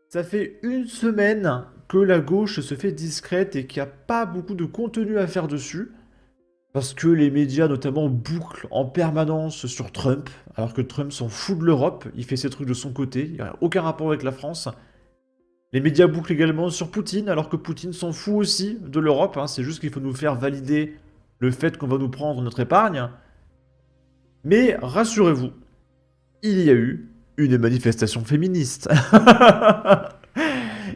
Ça fait une semaine que la gauche se fait discrète et qu'il n'y a pas beaucoup de contenu à faire dessus. Parce que les médias, notamment, bouclent en permanence sur Trump, alors que Trump s'en fout de l'Europe, il fait ses trucs de son côté, il n'y a aucun rapport avec la France. Les médias bouclent également sur Poutine, alors que Poutine s'en fout aussi de l'Europe, hein, c'est juste qu'il faut nous faire valider le fait qu'on va nous prendre notre épargne. Mais rassurez-vous, il y a eu une manifestation féministe.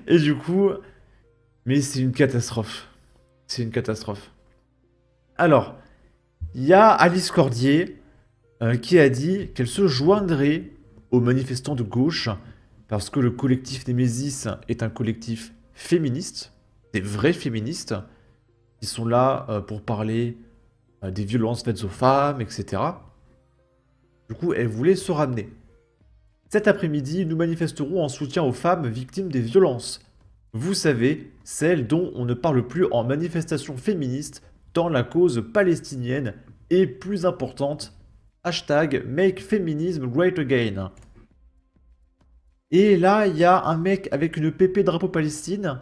Et du coup, mais c'est une catastrophe. C'est une catastrophe. Alors, il y a Alice Cordier qui a dit qu'elle se joindrait aux manifestants de gauche parce que le collectif Némésis est un collectif féministe, des vrais féministes, qui sont là pour parler des violences faites aux femmes, etc. Du coup, elle voulait se ramener. Cet après-midi, nous manifesterons en soutien aux femmes victimes des violences. Vous savez, celles dont on ne parle plus en manifestation féministe, tant la cause palestinienne est plus importante. Hashtag Make Feminism Great Again. Et là, il y a un mec avec une pépé drapeau Palestine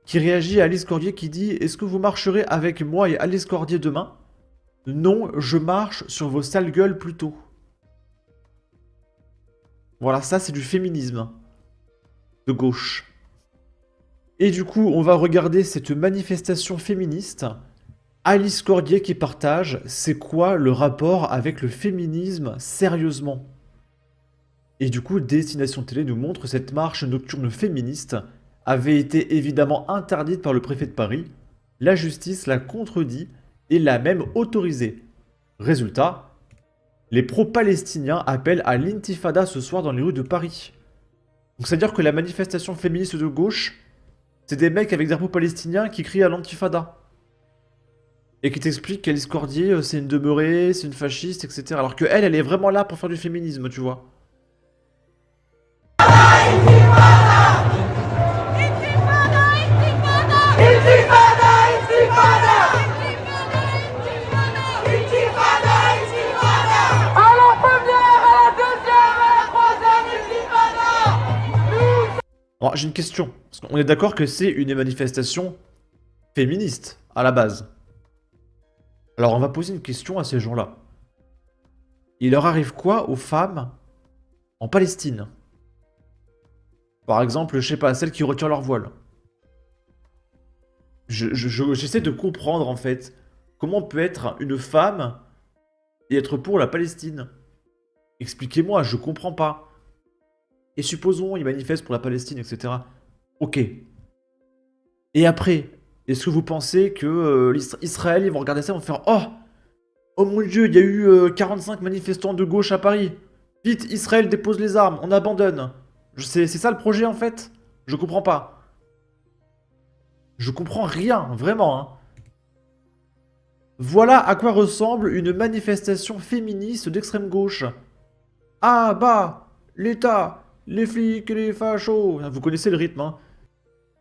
qui réagit à Alice Cordier qui dit: Est-ce que vous marcherez avec moi et Alice Cordier demain? Non, je marche sur vos sales gueules plutôt. Voilà, ça c'est du féminisme de gauche. Et du coup, on va regarder cette manifestation féministe. Alice Cordier qui partage, c'est quoi le rapport avec le féminisme sérieusement? Et du coup, Destination Télé nous montre cette marche nocturne féministe avait été évidemment interdite par le préfet de Paris. La justice l'a contredit et l'a même autorisée. Résultat, les pro-palestiniens appellent à l'intifada ce soir dans les rues de Paris. Donc c'est-à-dire que la manifestation féministe de gauche, c'est des mecs avec des drapeaux palestiniens qui crient à l'antifada. Et qui t'expliquent qu'Alice Cordier, c'est une demeurée, c'est une fasciste, etc. Alors que elle est vraiment là pour faire du féminisme, tu vois. Alors j'ai une question. Parce qu'on est d'accord que c'est une manifestation féministe, à la base. Alors on va poser une question à ces gens-là. Il leur arrive quoi aux femmes en Palestine? Par exemple, je sais pas, celles qui retirent leur voile. J'essaie de comprendre en fait comment on peut être une femme et être pour la Palestine. Expliquez-moi, je comprends pas. Et supposons ils manifestent pour la Palestine, etc. Ok. Et après, est-ce que vous pensez que Israël, ils vont regarder ça et vont faire: Oh, oh mon Dieu, il y a eu 45 manifestants de gauche à Paris. Vite, Israël dépose les armes, on abandonne. C'est ça le projet en fait? Je comprends pas. Je comprends rien, vraiment. Hein. Voilà à quoi ressemble une manifestation féministe d'extrême gauche. Ah bah, l'État, les flics et les fachos. Vous connaissez le rythme, hein.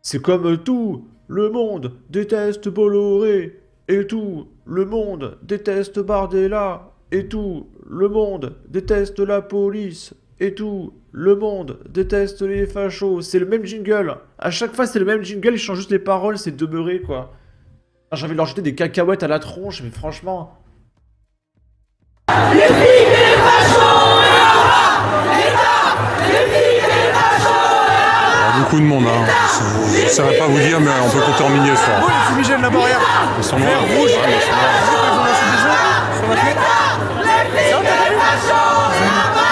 C'est comme tout le monde déteste Bolloré, et tout le monde déteste Bardella, et tout le monde déteste la police, et tout le monde déteste les fachos. C'est le même jingle. À chaque fois, c'est le même jingle, ils changent juste les paroles, c'est demeuré, quoi. Ah, j'ai envie de leur jeter des cacahuètes à la tronche, mais franchement. Beaucoup de monde, hein. Je ne saurais pas vous dire, mais on peut compter en milliers ce soir. Oh, les fumigènes là-bas, regarde. Ils sont noirs. Vert, rouge. Ouais, ils sont noirs. Ils ont lancé des œufs sur la fenêtre.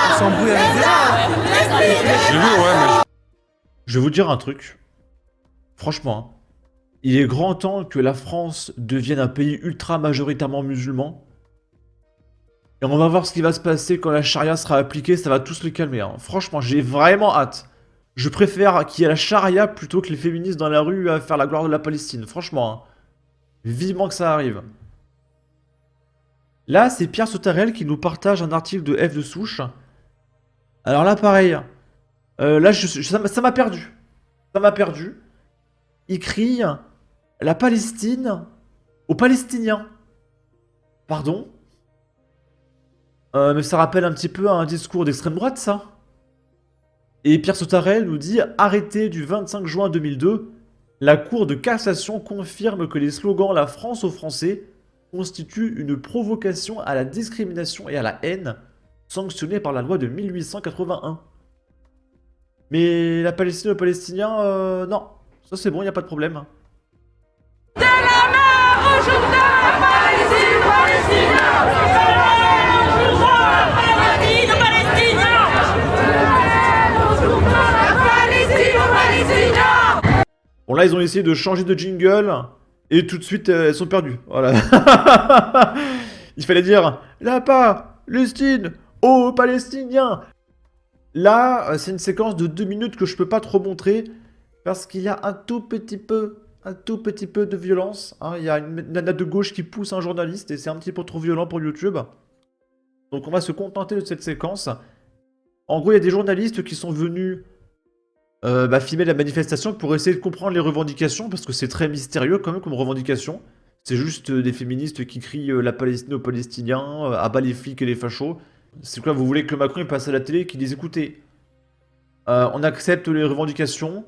Ils s'embrouillent avec des gens. J'ai vu, ouais, mais Je vais vous dire un truc. Franchement, hein, il est grand temps que la France devienne un pays ultra majoritairement musulman. Et on va voir ce qui va se passer quand la charia sera appliquée, ça va tous le calmer. Hein. Franchement, j'ai vraiment hâte. Je préfère qu'il y ait la charia plutôt que les féministes dans la rue à faire la gloire de la Palestine. Franchement, hein. Vivement que ça arrive. Là, c'est Pierre Sautarel qui nous partage un article de F de Souche. Alors là, pareil. Là, ça m'a perdu. Ça m'a perdu. Il crie la Palestine aux Palestiniens. Pardon? Mais ça rappelle un petit peu un discours d'extrême droite, ça. Et Pierre Sautarel nous dit « Arrêté du 25 juin 2002, la Cour de cassation confirme que les slogans « La France aux Français » constituent une provocation à la discrimination et à la haine, sanctionnée par la loi de 1881. » Mais la Palestine aux Palestiniens, non. Ça c'est bon, il n'y a pas de problème. Bon là ils ont essayé de changer de jingle et tout de suite elles sont perdues. Voilà. Il fallait dire la Palestine aux Palestiniens. Là c'est une séquence de 2 minutes que je peux pas trop montrer parce qu'il y a un tout petit peu de violence. Hein. Il y a une nana de gauche qui pousse un journaliste et c'est un petit peu trop violent pour YouTube. Donc on va se contenter de cette séquence. En gros il y a des journalistes qui sont venus filmer la manifestation pour essayer de comprendre les revendications, parce que c'est très mystérieux quand même comme revendication. C'est juste des féministes qui crient la Palestine aux Palestiniens, à bas les flics et les fachos. C'est quoi, vous voulez que Macron il passe à la télé et qu'il dise écoutez, on accepte les revendications,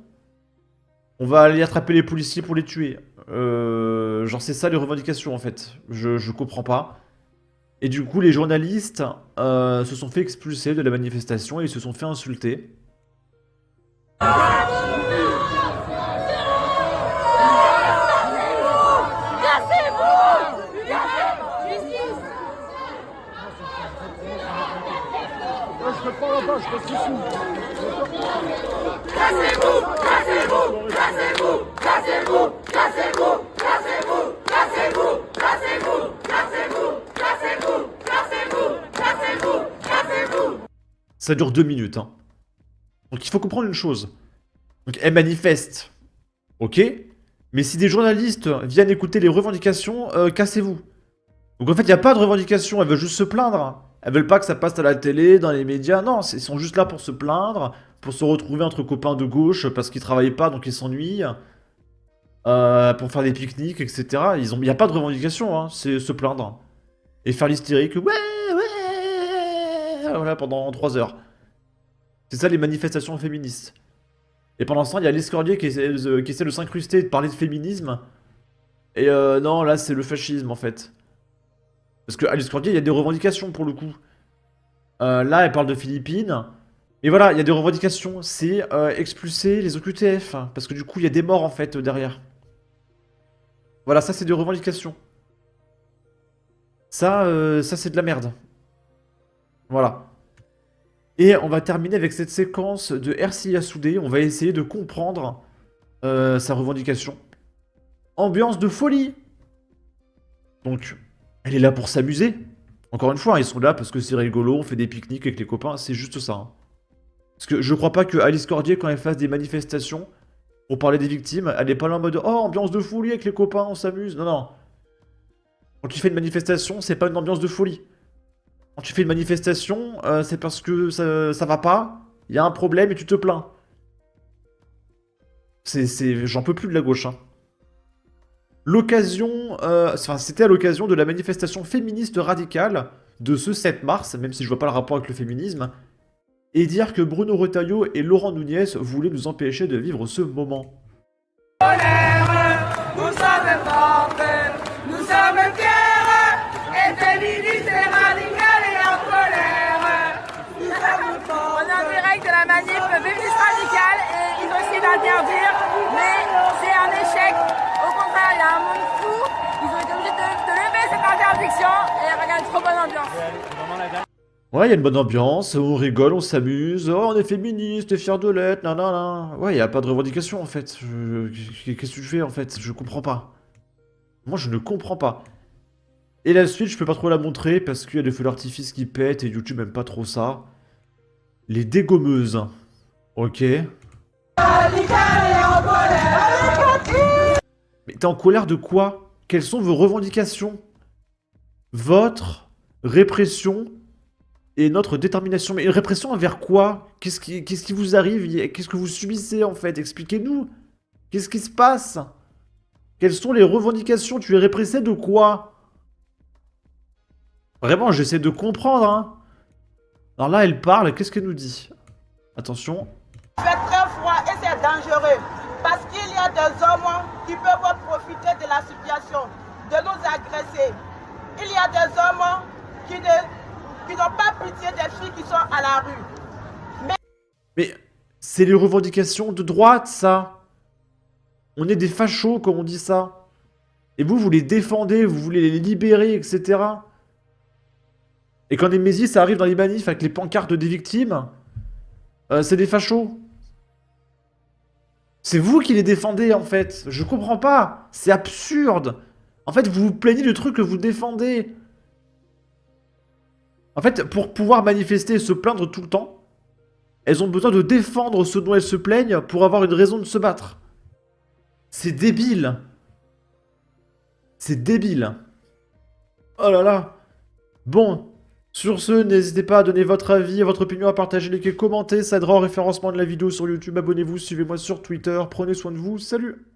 on va aller attraper les policiers pour les tuer. Genre c'est ça les revendications en fait, je comprends pas. Et du coup les journalistes se sont fait expulser de la manifestation et ils se sont fait insulter. Ça dure 2 minutes, hein. Donc il faut comprendre une chose. Donc elle manifeste, ok, mais si des journalistes viennent écouter les revendications, cassez-vous. Donc en fait il n'y a pas de revendications, elles veulent juste se plaindre. Elles veulent pas que ça passe à la télé, dans les médias, non, ils sont juste là pour se plaindre, pour se retrouver entre copains de gauche, parce qu'ils travaillent pas donc ils s'ennuient, pour faire des pique-niques, etc. Il n'y a pas de revendication, hein, c'est se plaindre. Et faire l'hystérique, ouais, voilà, pendant 3 heures. C'est ça les manifestations féministes. Et pendant ce temps, il y a l'escordier qui essaie de s'incruster et de parler de féminisme. Et non, là, c'est le fascisme, en fait. Parce qu'à l'escordier, il y a des revendications, pour le coup. Là, elle parle de Philippines. Mais voilà, il y a des revendications. C'est expulser les OQTF. Parce que du coup, il y a des morts, en fait, derrière. Voilà, ça, c'est des revendications. Ça c'est de la merde. Voilà. Et on va terminer avec cette séquence de Ercilia Soudé. On va essayer de comprendre sa revendication. Ambiance de folie. Donc, elle est là pour s'amuser. Encore une fois, ils sont là parce que c'est rigolo, on fait des pique-niques avec les copains, c'est juste ça. Hein. Parce que je crois pas que Alice Cordier, quand elle fasse des manifestations pour parler des victimes, elle est pas là en mode « Oh, ambiance de folie avec les copains, on s'amuse ». Non, non. Quand tu fais une manifestation, c'est pas une ambiance de folie. Quand tu fais une manifestation, c'est parce que ça va pas, il y a un problème et tu te plains. J'en peux plus de la gauche. Hein. L'occasion, c'était à l'occasion de la manifestation féministe radicale de ce 7 mars, même si je vois pas le rapport avec le féminisme, et dire que Bruno Retailleau et Laurent Nunez voulaient nous empêcher de vivre ce moment. Nous sommes fortes, nous sommes fiers, et féministes et radicales et en colère. Nous sommes fortes. On est en direct de la manif féministe radicale et ils ont essayé d'interdire, mais c'est un échec. Au contraire, il y a un monde fou. Ils ont été obligés de lever cette interdiction et regarde, trop bonne ambiance. Ouais, il y a une bonne ambiance, on rigole, on s'amuse, oh, on est féministe, t'es fier de l'être, nanana. Ouais, il n'y a pas de revendication en fait. Qu'est-ce que tu fais en fait? Je comprends pas. Moi, je ne comprends pas. Et la suite, je peux pas trop la montrer parce qu'il y a des feux d'artifice qui pètent et YouTube aime pas trop ça. Les dégommeuses. Ok. Mais t'es en colère de quoi? Quelles sont vos revendications? Votre répression et notre détermination. Mais une répression envers quoi? Qu'est-ce qui vous arrive? Qu'est-ce que vous subissez en fait? Expliquez-nous. Qu'est-ce qui se passe? Quelles sont les revendications? Tu es répressé de quoi? Vraiment, j'essaie de comprendre, hein. Alors là, elle parle, qu'est-ce qu'elle nous dit? Attention. Il fait très froid et c'est dangereux parce qu'il y a des hommes qui peuvent profiter de la situation, de nous agresser. Il y a des hommes qui n'ont pas pitié des filles qui sont à la rue. Mais c'est les revendications de droite, ça. On est des fachos quand on dit ça. Et vous les défendez, vous voulez les libérer, etc. Et quand les Mésis, ça arrive dans les manifs avec les pancartes des victimes, c'est des fachos. C'est vous qui les défendez, en fait. Je comprends pas. C'est absurde. En fait, vous vous plaignez de trucs que vous défendez. En fait, pour pouvoir manifester et se plaindre tout le temps, elles ont besoin de défendre ce dont elles se plaignent pour avoir une raison de se battre. C'est débile. C'est débile. Oh là là. Bon. Sur ce, n'hésitez pas à donner votre avis, votre opinion, à partager, liker, commenter. Ça aidera au référencement de la vidéo sur YouTube. Abonnez-vous, suivez-moi sur Twitter. Prenez soin de vous. Salut!